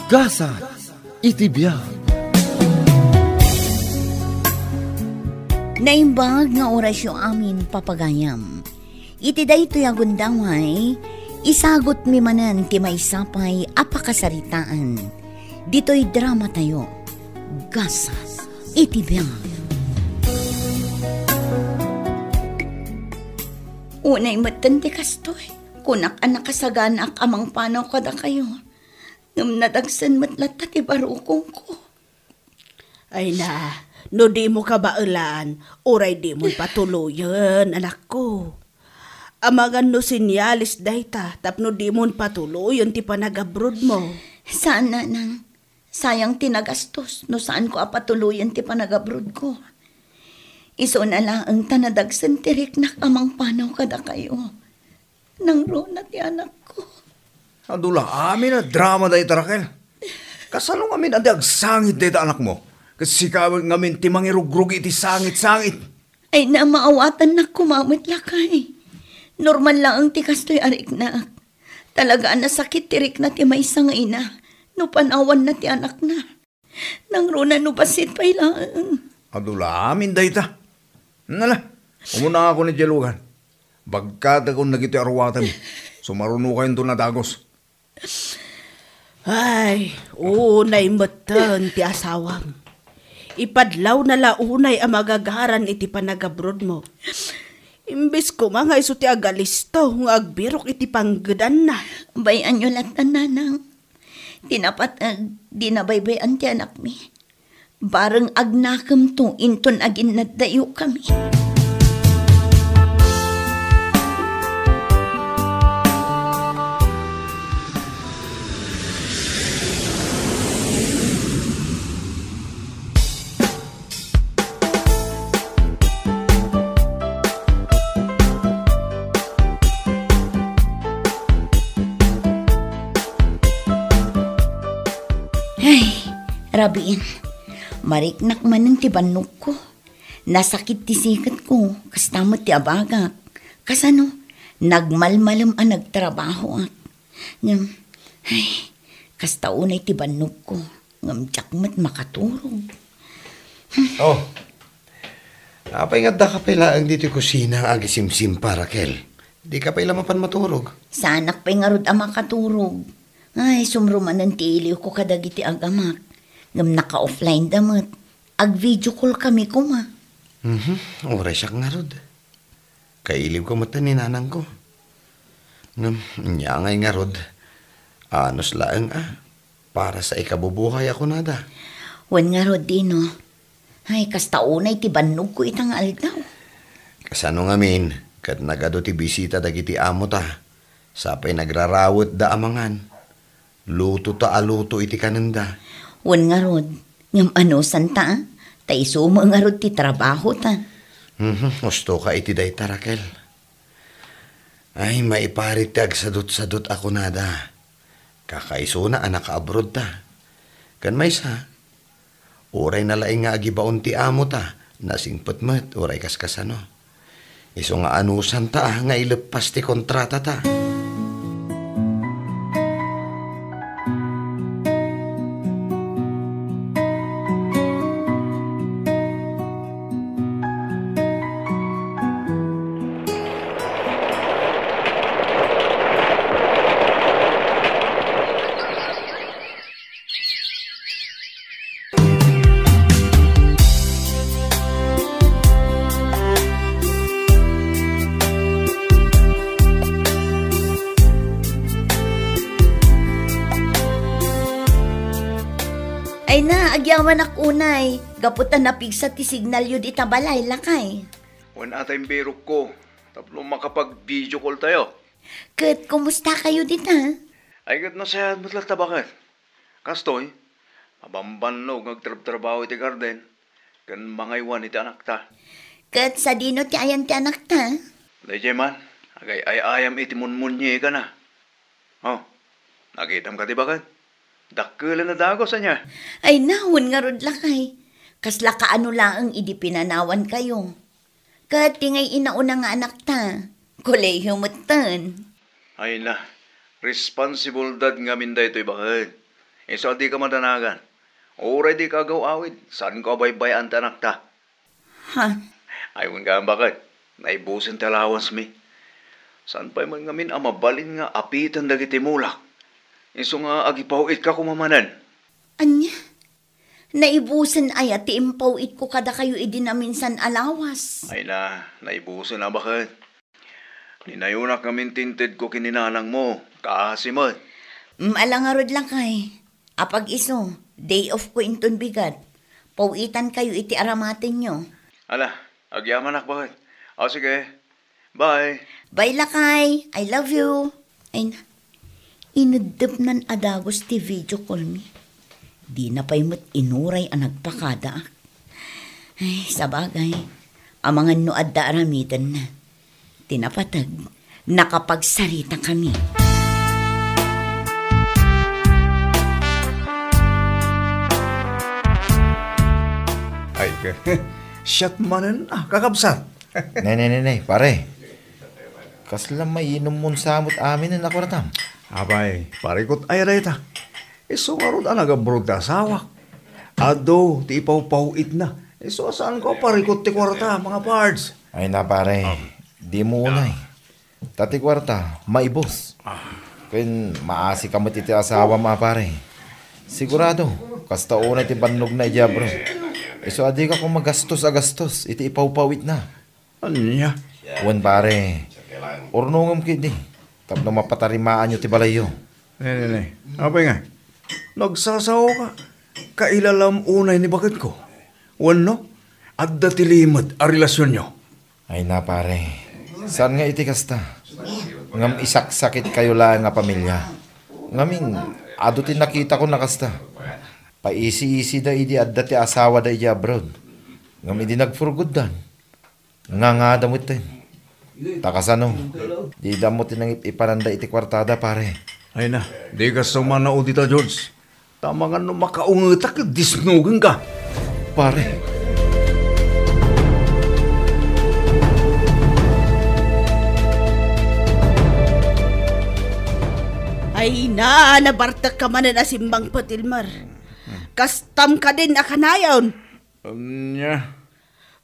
Gasa itibiyag. Naimbag nga orasyo amin papagayam. Iti daytoy agundaway, isagot mi manan ti maysapay apakasaritaan. Dito'y drama tayo. Gasa itibiyag. Unay matandi kastoy. Kunak anak kasaganak amang panaw kada kayo. Ngam nadagsan matlat ti barukong ko. Ay na, no di mo kabailan, oray di mo patuloyan, anak ko. Amagan no sinyalis dayta, tapno di mo patuloyan ti panagabrod mo. Sana nang, sayang tinagastos, no saan ko apatuloyan ti panagabrod ko. Iso na lang ang tanadagsan tirik na amang panaw kada kayo. Nang rona ti anak ko. Adula, amin na drama dahi Raquel. Kasalong amin adi agsangit dahi anak mo. Kasi kawag ngamin ti mangirugrug iti sangit-sangit. Ay na maawatan na kumamit lakay. Normal lang ang tikas to'y arik na. Talagaan na sakit tirik na ti may isang ina. No panawan na ti anak na. Nang rona no basit pa'y lang. Adula, amin dahi ta. Nala, umuna ako ni Jelugan. Bagkat akong nagiti arwatan. Sumaruno kayo doon na dagos. Ay, unay matan ti asawam. Ipadlaw na launay ang magagaran iti panagabrod mo. Imbis ko mga iso ti agalisto, ng agbirok iti panggadan na. Bayan nyo latan na nang. Tinapat dinabaybayan ti anak mi. Barang agnakam to, inton agin nadayo kami. Rabiin, mariknak man ng tibanok ko. Nasakit ti sikat ko, kastamot ti abagak. Kasano, nagmalmalam ang nagtrabaho at. Ngam, ay, kastaunay tibanok ko. Ngam, tiyakmat makaturog. Oh, apay nga da ka pala ang dito kusina ang agisimsim pa, Raquel. Di ka pala mapan maturog. Sanak pa'y nga rod ang makaturog. Ay, sumruman ng tiiliw ko kadagiti agamak. Ngam naka-offline damat. Ag-video call kami kuma. Oray siya nga rod. Kailiw ko mata ni nanang ko. Ngam, nyangay nga rod. Anos laang para sa ikabubuhay ako nada. Wan nga rod dino. Ay, kastaunay ti banog ko itang aldaw. Kasano nga min, kat nagado ti bisita dagiti amo ta. Sapay nagrarawot da amangan. Luto ta aluto iti kananda. Wan nga rod, ngam ano santa, taiso mo nga rod ti trabaho ta. Gusto ka iti day ta, Raquel. Ay, maiparit ti agsadot-sadot ako nada. Kakaiso na anak abroad ta. Kan may sa, oray na laing nga agibaon ti amo ta, nasingpot mat, oray kaskasano. Iso nga anusan ta, nga ilepas ti kontrata ta. Ay na, agyaman ak unay. Gaputan na pigsa ti signal yun itabalay lakay. Wan atay berok ko. Tapno makapag-video call tayo. Kat, kumusta kayo dita? Ay kat nasayan matlat tabakan. Kastoy, mabamban no ngagtrabaho iti garden. Kan mangaywan iti anak ta. Kat, sa dino ti ayan ti anak ta? Dayjay man, agay ayam iti munmunye ka na. Oh, nakitam ka tibakan? Dakkel na dagos niya. Ay nawon nga rod lakay. Kasla kaano lang ang idipinanawan kayo. Kat tingay inauna nga anak ta. Kolehiyo mutan. Ay na, responsible dad nga minda ito'y bakit. Iso di ka madanagan. Oray di ka gawawid. Saan ko baybayan tanak ta? Ha? Ayun nga bakit? Naibusin talawans mi. Saan pa man ngamin mabalin nga apitan dagiti mulak. Iso nga agipawit ka kumamanan. Anya? Naibusan ay ati impawit ko kada kayo idinaminsan alawas. Ay naibusin na bakit? Ninayunak ngamin tinted ko kininanang mo. Kasimot. Malangarod lang kay. Apag iso, day off ko inton bigat. Pawitan kayo iti aramatin nyo. Ala, agyaman ak bakit? O sige, bye. Bye lakay, I love you. Ay na, inudap nan adagos ti video call me. Di na pa'y mo't inuray ang nagpakada. Ay, sabagay, amangan no adda aramitan na. Tinapatag, nakapagsarita kami. Ay, shot manan kakabsat. Nay, pare. Kasla may inom mo samot amin na nakuratam. Abay, parikot ay reta. Iso nga ron nag-abroad ta asawak. Ado, ti ipaw-pawit na. Iso saan ko parikot ti kwarta, mga pards. Ay na pare, di mo unay. Tati kwarta, maibos. Kaya maasi ka mo titi asawa mga pare. Sigurado, kasta unay ti bannog na ijabro. Iso adi ka kung magastos-agastos, iti ipaw-pawit na. Ano niya? Wan pare, urnungam kidi. Tapno mapatarimaan nyo ti balayo. Nene, abay nga. Nagsasaw ka. Kailalam unay ni bakit ko. Wano? At datilimad a relasyon nyo. Ay na pare, saan nga iti kasta? Ngam isak-sakit kayo lang nga pamilya. Ngaming, ado ti nakita ko na kasta. Paisi-isi da idi adda ti asawa da idi abroad. Ngam idi nagfurgod dan. Nga damot din. Takasano, di damot din ang ipananda iti kwartada pare. Ay na, di ka sumanao dito, George. Tama nga no makaungetak, disnugan ka. Pare, Ay na, nabartak ka man na simbang patilmar. Kastam ka din akanayon. Anya?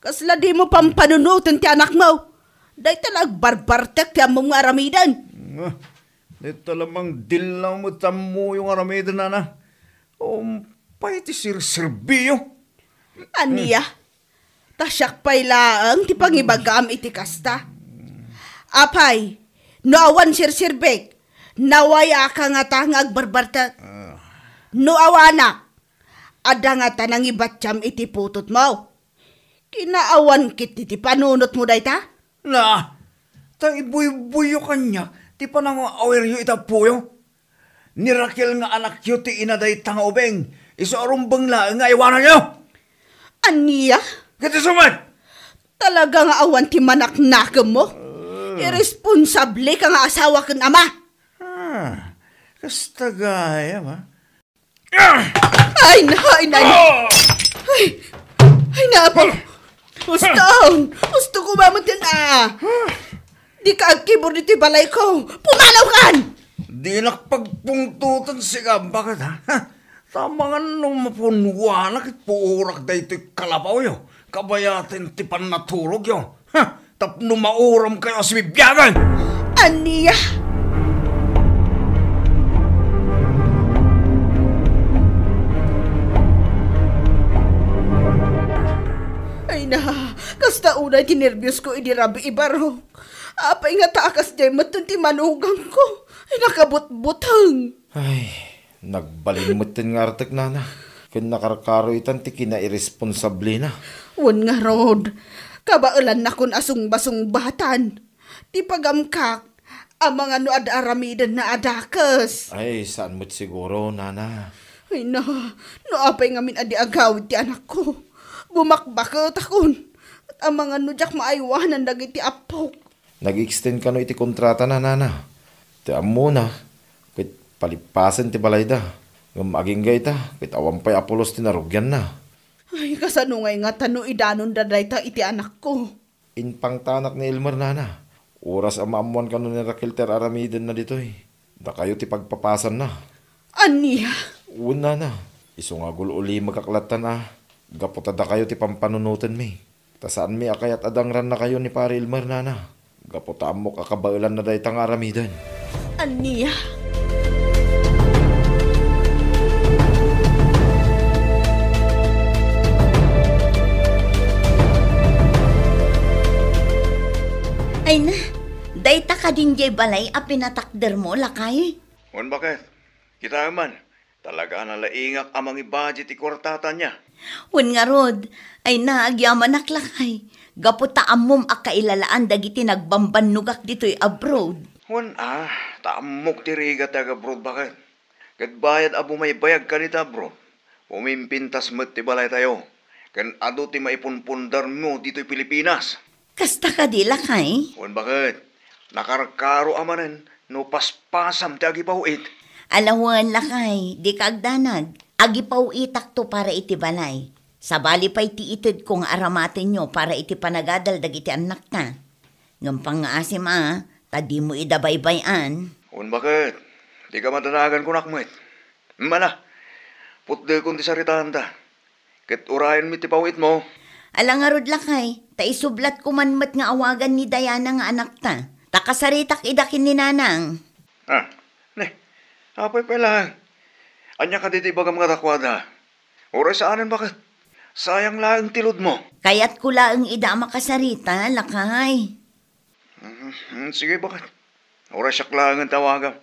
Kasla di mo pampanunutan ti anak mo. Day talag barbartek ti among nga aramidan. Dito lamang dilaw mo tamo yung aramidan na. Pay ti sir-serbiyo. Aniya? Tasyak pa'y laang ti pangibagam iti kasta. Apay, no awan sir-sirbek, nawaya ka nga tangag barbartek. No awanak, ada nga tanang ibatsyam iti putot mo. Kinaawan kit iti panunot mo day ta? Na, ta ibuy-buyo kanya, ti panang aweryo itapuyo. Ni Raquel nga anak yu ti inaday tanga ubeng, iso arumbang lang nga iwanan nyo. Aniya? Kati suman! Talaga nga awan ti manak-nakam mo? Irresponsable ka nga asawa kang ama. Kasta gaya ba? Ay na! Ay na po! Gusto ko mamutin Di ka agkibor dito balay ko. Pumalaw kan! Di nakpagpungtutan siya. Bakit ha? Tama nga nung mapunwanak at puurak da ito'y kalabaw yo. Kabayatin tipan naturog yo. Tapno mauram kayo sa bibyagan. Aniya! Ay na, kasta unay tinervyos ko idirabi ibaro. Apay nga takas day matunti manugang ko. Ay nakabut-butang. ay, nagbalimot din nga artek nana. Kung nakarkaro itan ti kina-irresponsable na. Wan nga rod, kabailan na kun asong-basong batan. Ti pagamkak, ang mga nuad aramidan na adakas. Ay, saan mo't siguro, nana? Ay na, apay ngamin adi agawid ti anak ko. Bumakbakot akon. At ang mga nudyak maaywanan dagiti apok. Nag-extend ka no iti kontrata na, nana. Ti amo na, kit palipasan ti balayda. Ngam gay ta, kit awampay apolos ti narugyan na. Ay, kasano ngay nga tano idanon daday ta iti anak ko. Inpang tanak ni Elmer, nana. Oras amaamuan ka no ni Raquel ter aramidan na dito eh. Da kayo ti pagpapasan na. Aniya, Una na. Iso nga uli magkaklatan Gaputada kayo ti pampanunutan mi. Tasaan mi akayat adangran na kayo ni Pare Elmer nana. Gaputaan mo kakabailan na dahi tang aramidan. Aniya? Ay na, dayta ka din jay balay a pinatakder mo, lakay. Wan bakit? Kita man, talaga nalaingak amang i-budget ti kwartata niya. Wan nga rod, ay na, agyaman naklakay. Gaputaan mom a kailalaan dagiti nagbambanugak dito'y abroad. Wan taamok ti riga taga abroad bakit? Kagbayad abo may bayag ka nita bro. Pumimpintas mo't ti balay tayo. Kan ado ti maipunpundar mo dito'y Pilipinas. Kasta ka di, lakay. Wan bakit? Nakarkaro amanen, no paspasam ti agipawit. Alawan, lakay, di kagdanag. Agipaw itak to para iti balay. Sabali pa iti itid kung aramatin nyo para iti panagadal dagiti anak na. Ngampang nga asim tadi mo idabaybayan. Wan bakit? Di ka matanagan ko nakmet. Mana, putde kong ti saritahan ta. Ket urayan mi ti pawit mo. Alang nga rod, lakay, taisublat kumanmat nga awagan ni Diana nga anak ta. Takasaritak idakin ni nanang. Apay pa lang. Anya ka diti baga mga dakwada. Oray saanan bakit? Sayang lang tilod mo. Kaya't kula ang ida makasarita, lakay. Sige bakit? Oray siya lang ang tawagan.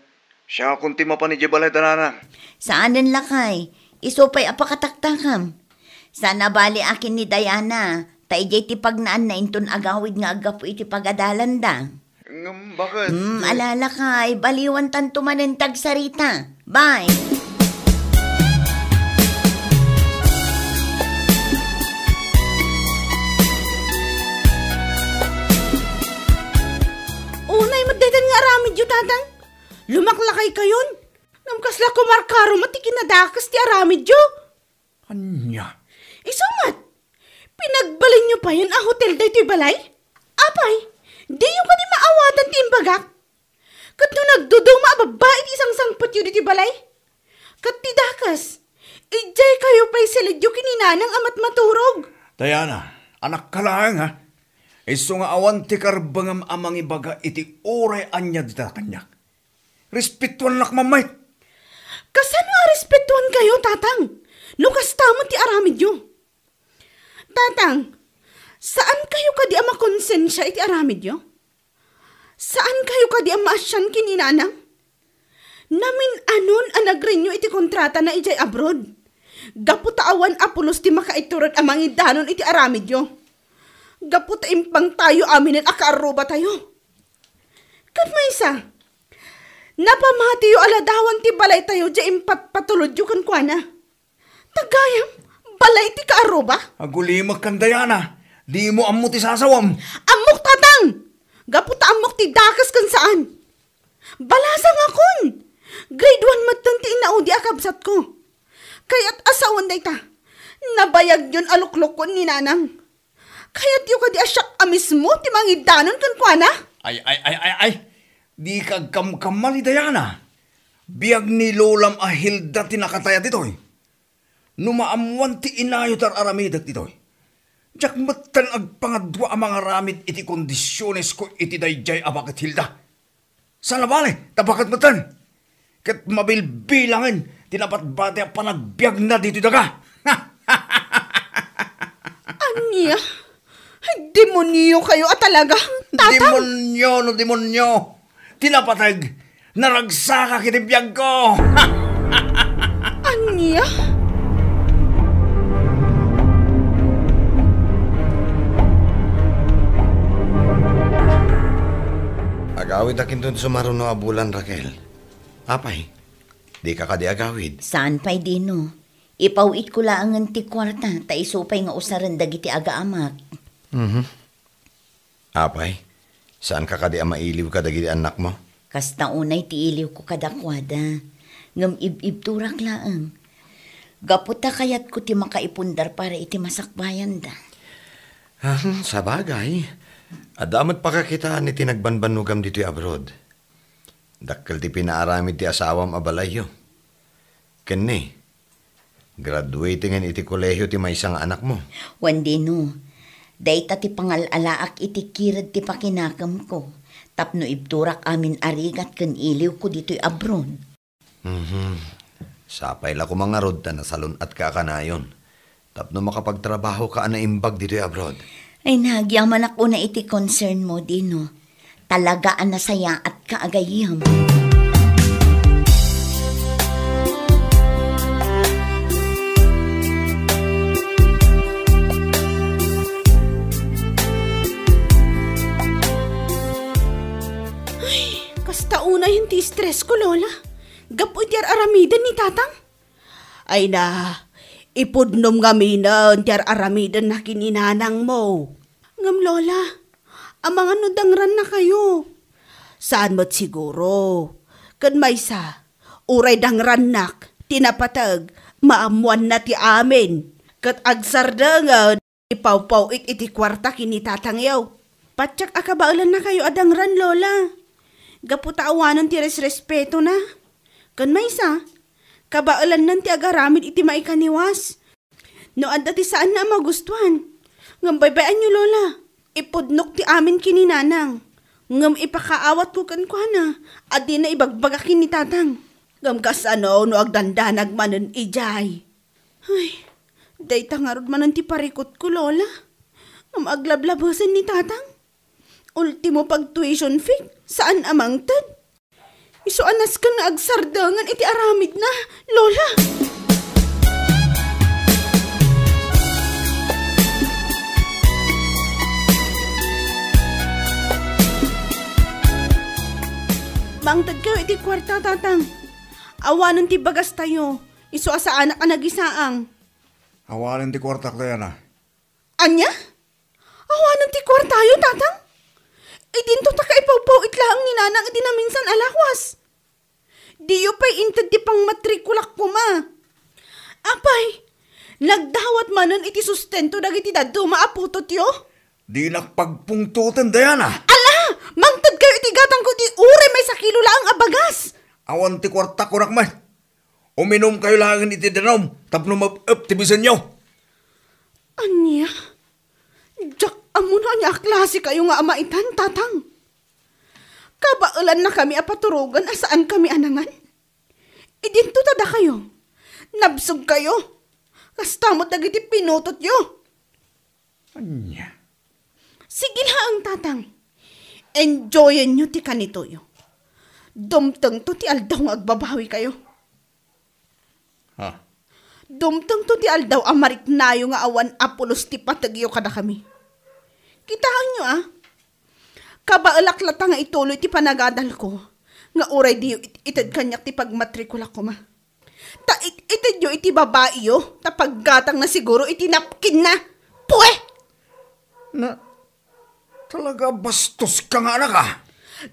Siya kunti mapanidya balay tanana. Saanan, lakay? Isupay apakataktakam. Sana bali akin ni Diana, taijay ti pagnaan na inton agawid nga agapo iti pagadalan da. Bakit? Alala kay, baliwan tanto manen tagsarita. Bye! Unay magdaytan nga aramid yu, tatang. Lumaklakay kayon. Namkasla ko markaro matikinadakas ti aramid yu. Anya? Isumat, pinagbalin nyo pa yun ang hotel da ito'y balay? Apay, di yung ka di maawatan ti imbagak. Kat no nagdudong maababait isang sangpat yun ito'y balay. Kat ti dakas, ijay kayo pa'y silidyo kininanang amat maturog. Diana, anak ka lang Iso nga awan ti karbangam amang ibaga iti oray anya dita kanyak. Respetuan lak mamay. Kasano a respetuan kayo, tatang? Lukas tamo ti aramid yun. Tatang, saan kayo kadi ang makonsensya iti aramid yo? Saan kayo kadi ang maasyan kininanang? Namin anon ang nagrenyo iti kontrata na ijay abroad. Gaputaawan apulos ti makaiturad amang idanon iti aramid yo. Gaputa impang tayo aminin akaaruba tayo. Kat maysa, napamati yo aladawan ti balay tayo di impat patulod yo kan kuana. Tagayam, balay ti kaaruba? Agulimag kan Diana, di mo ammo ti sasawam. Amok tatang! Gaputa amok ti dakas kan saan? Balasang akon! Grade 1 matang ti inaudi akabsat ko. Kaya't asawan day ta. Nabayag yun aluklok ko ni nanang. Kaya't yung kadi asyak amismo ti mangidanon kan kuana? Ay. Di ka kamkamal ni Diana. Biag ni Lolam Ahilda tinakataya ditoy. Numaamuan ti inayo tar aramidat ditoy. Diyak matan agpangadwa ang mga ramid iti kondisyones ko iti dayjay abakit Hilda. Sa labali, tabakat matan. Kat mabilbilangan, tinapat bate ang panagbiag na dito daga. Anya? Demonyo kayo talaga, tatang? Demonyo. Tinapatag, naragsaka kitibiyag ko. Anya? Agawid akin doon sumaron no abulan, Raquel. Apay, di ka kadi agawid. Saan pa'y dino? Ipawit ko lang ang ti kwarta, ta isupay nga usaran dagiti aga-amak. Apay, saan ka kadi mailiw ka dagiti anak mo? Kasta unay ti iliw ko kadakwada. Ngam ib-ib-turak laang. Gaputa kayat ko ti makaipundar para iti masakbayan da. Sa bagay, adamat pa kakitaan ni tinagbanbanugam dito abroad. Dakkel ti pinaaramid ti asawam abalayo. Kenne, Graduatingan iti kolehiyo ti may isang anak mo. Wandino, dayta ti pangalalaak iti kirad ti pakinakam ko. Tapno ibturak amin arigat kan iliw ko dito'y abroad. Sapay la ko mga rod na salon at kakanayon. Tapno makapagtrabaho ka na imbag dito'y abroad. Ay nagyaman ako na iti concern mo, Dino. Talagaan na saya at kaagayam. Kasta una yung stress ko, Lola. Gapoy tiyar aramidan ni tatang. Ay na, ipudnom nga minan tiyar aramidan na kininanang mo. Ngam, Lola, ang mga nudangran na kayo. Saan mo't siguro? Kan may sa, uray dangran nak, tinapatag, maamuan na ti amin. Kat agsardangan, ipaw-paw iti kwarta kinitatangyaw. Patsak akabaulan na kayo adangran, Lola. Gaputaawanan ti respeto na. Kan may sa, kabaulan nan ti agaramid iti maikaniwas. No adda ti saan na magustuhan. Ngam baybayan nyo, Lola. Ipudnok ti amin kininanang. Ngam ipakaawat ko kan kwa na. Adi na ibagbagakin ni tatang. Ngam kasano no agdandanag manen ijay. Ay, dayta nga rod manan ti parikot ko, Lola. Ngam aglablabasan ni tatang. Ultimo pag tuition fee, saan amang tad? Iso anas ka na agsardangan iti aramid na, Lola. Mangtad kayo iti kwarta, tatang. Awanan ti bagas tayo. Iso asa anak ka nagisaang. Awanin ti kwarta ko yan Anya? Awanan ti kwarta tayo, tatang? Idinto ta ka ipaw-paw itlaang ni nanang iti na minsan alakwas. Diyo pa'y intad ti pang matrikulak ko ma. Apay, nagdawat manon iti sustento dagiti dadto maaputot yo. Di nakpagpungtutan Diana. Ala, mangtad kayo iti gatang ko ti ure may sakilo laang abagas. Awan ti kwarta ko rakman. Uminom kayo lang iti danom, tapno mag-optimisan nyo. Anya? Jack, amo na niya klase kayo nga amaitan, tatang. Kabaulan na kami apaturugan asaan kami anangan. Idinto tada kayo. Nabsog kayo. Kastamot dagiti pinutot yo. Anya? Sige lang, tatang. Enjoyin nyo ti kanito yo. Dumteng to ti aldaw nga agbabawi kayo. Ha? Dumteng to ti aldaw amarik na yung nga awan apulos ti patagyo kada kami. Kitaan nyo kabaalaklat nga ituloy ti panagadal ko. Nga uray diyo itad kanyak ti pagmatrikula ko ma. Ta itad yo iti babae yo. Ta paggatang na siguro iti napkin na. Puwe! Na, talaga bastos ka nga anak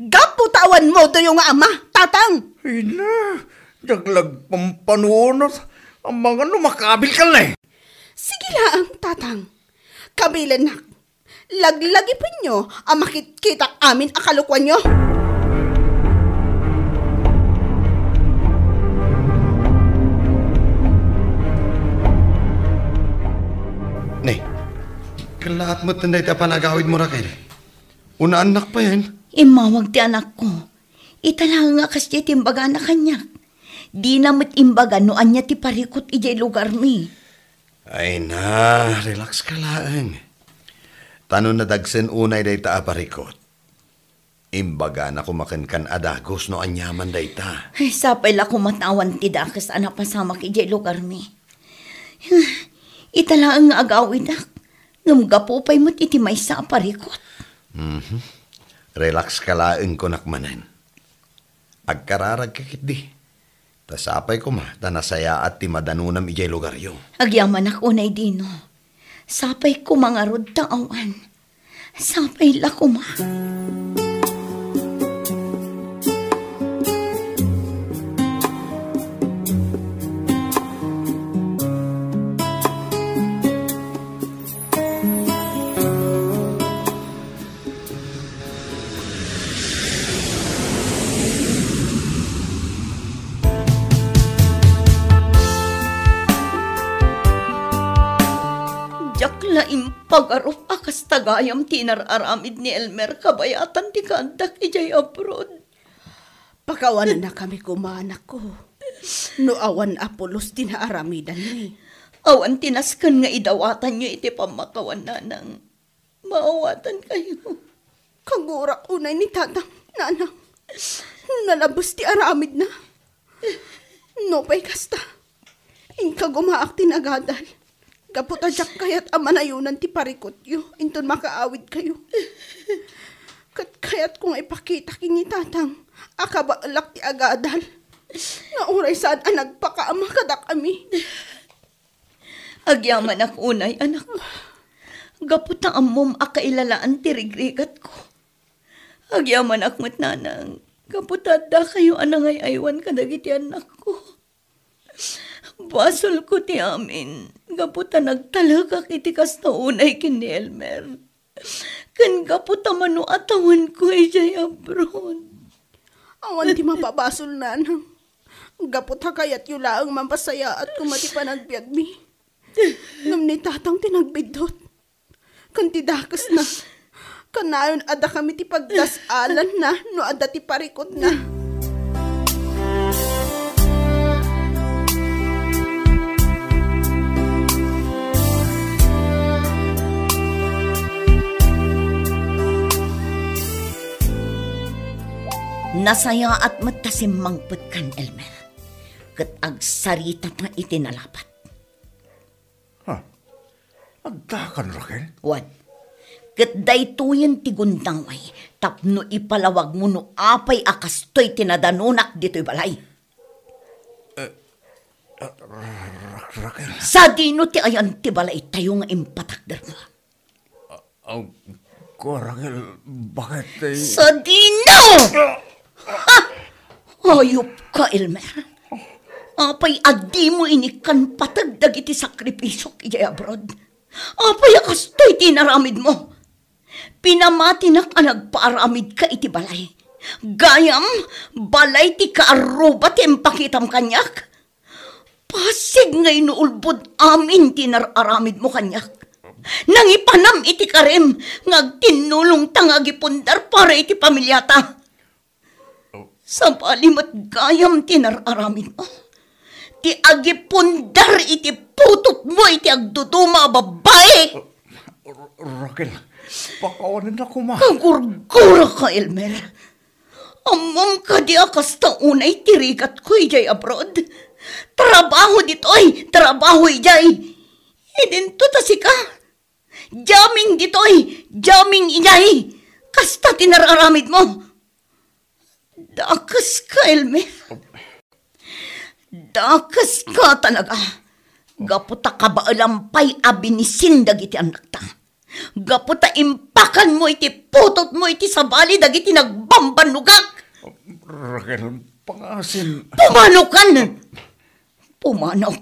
Gaputawan mo to yung ama, tatang! Ay na, daglag pampanunot. Ang mga lumakabil ka na Sige lang, tatang. Kabilan na. Laglagi pa nyo ang makikita amin akalukwan nyo. Nay, kalaat mo tanday ta panagawid mo Raquel. Una anak pa yan. Imawag ti anak ko. Itala nga kasi timbaga na kanyak. Di namat imbaga no anya ti parikot ijay lugar mi. Ay na, relax ka lang. Tano na dagsen unay day ta aparikot. Imbaga na kumakan kan adagos no anyaman day ta. Ay, sapay la kumatawan ti dakas anak pasamak ijay lugar mi. Itala nga agawidak. Ngamgapupay mo't iti may sa aparikot. Relax ka laeng ko nakmanan. Agkararag kakit di. Tasapay ko ma, tanasaya at ti madanunam ijay lugar yo. Agyaman ako na Dino. Sapay ko mga rod taawan. Sapay la ko ma. Laing pagarup akas tagayam tinararamid ni Elmer kabayatan ti kandak ijay abroad. Pakawanan na kami kumanak ko. No awan apulos tinaaramidan ni. Awan tinaskan nga idawatan nyo iti pamakawan na nang maawatan kayo. Kagura unay ni tatang, nanang. Nalabas ti aramid na. No pa'y kasta. Inka gumaak tinagadal. Kaputadyak kayat amanayunan ti parikot yu. Inton makaawid kayo. Kat kayat kung ipakita kini tatang. Akabaalak ti agadal. Nauray saan ang nagpakaama kadak kami. Agyaman ak unay, anak. Gaputa amom akailalaan ti rigrigat ko. Agyaman ak matnanang. Gaputa da kayo anangay aywan kadagiti anak ko. Basol ko ti amin. Gaputa nagtalagak iti kasta unay kini Elmer. Kan gaputa manu atawan ko ijay abroad. Awan ti mapabasol nanang. Gaputa kayat yula ang mampasaya at kumati pa nagbiag mi. Ngam ni tatang tinagbidot. Kan ti dakas na. Kanayon ada kami ti pagdasalan na no ada ti parikot na. Nasaya at matasimmangput kan Elmer. Kat agsarita na itinalapat. Agdakan, Raquel. Wan. Kat daytoyan ti gundangway. Tapno ipalawag mo no apay akastoy tinadanunak dito'y balay. Raquel. Sa dino ti ayan ti balay tayo nga impatakder mo. Raquel, bakit ay... Sa dino! Ayop ka, Elmer. Apay adi mo inikan patagdag iti sakripisyo ijay abroad. Apay akastoy tinaramid mo. Pinamati na ka nagpaaramid ka iti balay. Gayam, balay ti kaaruba ti empakitam kanyak. Pasig ngay nuulbod amin tinararamid mo kanyak. Nang ipanam iti karem, ngagtinulong tangagipundar para iti pamilyata. Sa balimat gayam tinararamid mo. Ti agipundar iti putot mo iti agduduma babae. Raquel, pakawanan na kuma. Kagurgura ka, Elmer. Amom ka di akas taunay tirigat ko ijay abroad. Trabaho ditoy, trabaho ijay. Idinto tasi ka. Jaming ditoy, jaming ijay. Kasta tinararamid mo. Dakas ka, Elmer. Dakas ka talaga. Gaputa ka ba alampay abinisin dagiti anak ta. Gaputa impakan mo iti putot mo iti sabali dagiti nagbambanugak. Raquel, pangasin. Pumanaw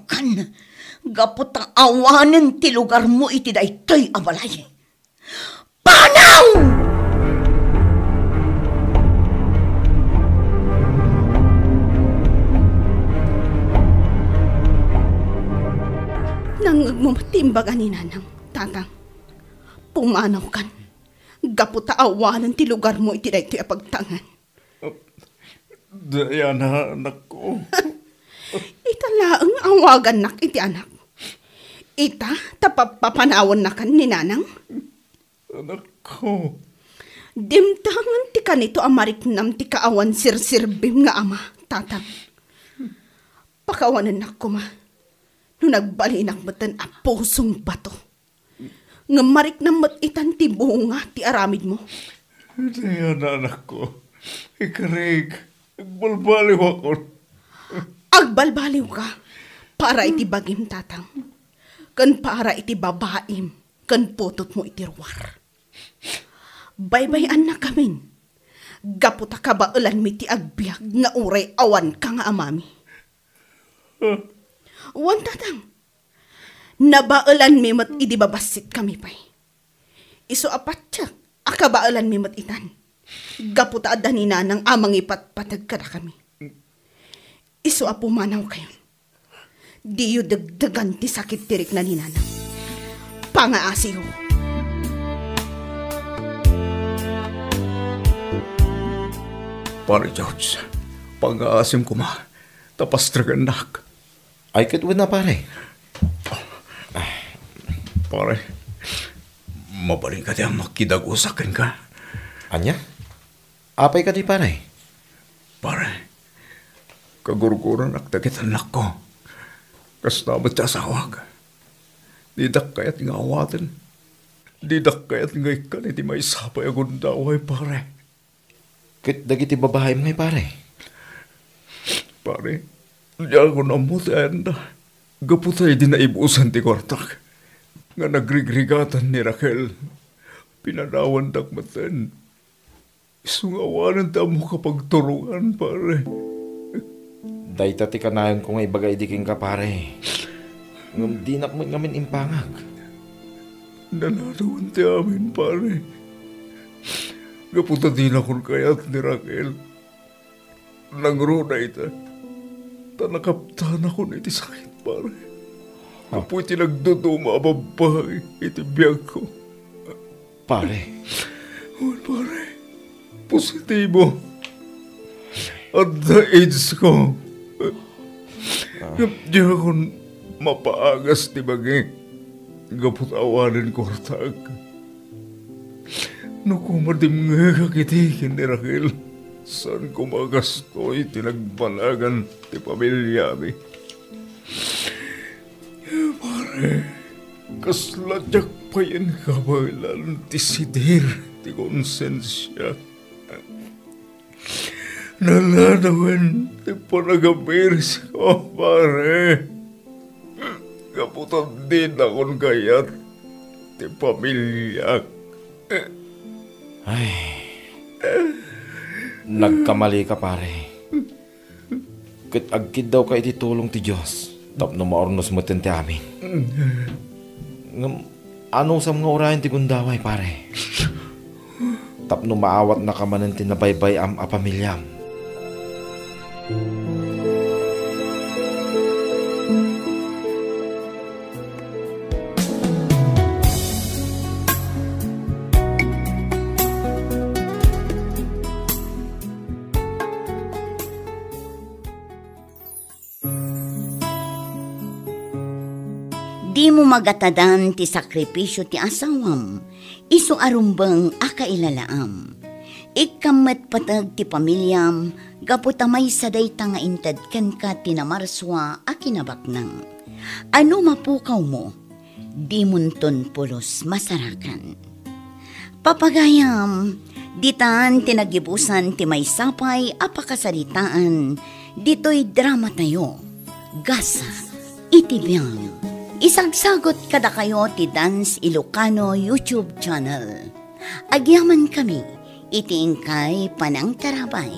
kan. Gaputa awanen ti lugar mo iti daytoy abalay. Panaw! Nang agmamatimbaga ni nanang, tatang. Pumanaw kan. Gaputa awanan ti lugar mo iti daytoy apagtangan. Diana, anak ko. Ita laang awagan nak iti anak. Ita tapapapanawan na kan ni nanang. Anak ko. Dimtangan ti kanito amariknam ti kaawan sirsirbim nga ama, tatang. Pakawanan na ko ma. No nagbalinak matan a pusong bato. Nga marik na matitan ti bunga ti aramid mo. Diana, anak ko. Ikarig, agbalbaliw ako. Agbalbaliw ka para iti bagim, tatang. Kan para iti babaim, kan putot mo iti ruwar. Baybayan na kamin. Gaputa ka ba ulan mi ti agbiag nga uray awan ka nga amami. Wan, tatang. Nabaulan mi mat idibabasit kami pay. Iso apatyak, akabaulan mi mat itan. Gaputa adda ni nanang amang ipatpatag kada kami. Iso apumanaw kayo. Di yu dagdagan ti sakit tirik na ni nanang. pangaasiw. Pare George, pag-aasim ko ma, tapas traganak. Ay, katwin na pare. Pare, mabaling ka diyan makidag-usakin ka. Anya? Apay ka di pare? Pare, kagurguran ak dagit anak ko. Kasnamat sa asawag. Didak kayat nga awatin. Didak kayat nga ikan iti may sapay agundaway pare. Kit dagiti babahay mo ngay pare. Pare, diyan ko namuti anda. Gaputay din na ibusan ti kortak. Nga nagrigrigatan ni Raquel. Pinanawan dakmatan. Isungawanan tamo kapag turungan, pare. Dahita ti kanayon ko ngay bagay di king ka pare. Ngam di nak mo ngamin impangag. Nanaruan ti amin, pare. Gaputa din akong kayat ni Raquel. Nangruna ita. Tanakaptan ako na iti sakit, pare. Apoy tinagduduma babae iti biyag ko. Pare. Pare, positibo. At the age ko, di akong mapaagas ti bagay. Gaputawanan ko hartag. No kumadim nga kakitikin ni Raquel, saan ko magastoy tinagpanagan ti pamilya mi. Pare, kasladyak pa yan kabalan ti sidir ti konsensya. Nalanawan ti panagabiris ko, pare. Kaputan din akong kayat ti pamilya. Ay. Nagkamali ka pare. Kit agkid daw ka iti tulong ti Diyos. Tapno maornos mo ti amin. Ano sa mga orayan ti gundaway pare? Tapno maawat na kamanan ti nabaybay am apamilyam. Di mo magatadan ti sakripisyo ti asawam, iso arumbang akailalaam. Ikamet patag ti pamilyam, gaputamay saday nga inted ken ka tinamarswa a kinabaknang. Ano mapukaw mo, di munton pulos masarakan. Papagayam, ditan tinagibusan ti may sapay apakasalitaan, dito'y drama tayo, gasa, itibiyang. Isagsagot kada kayo ti Dance Ilocano YouTube channel. Agyaman kami, itiingkay panang tarabay.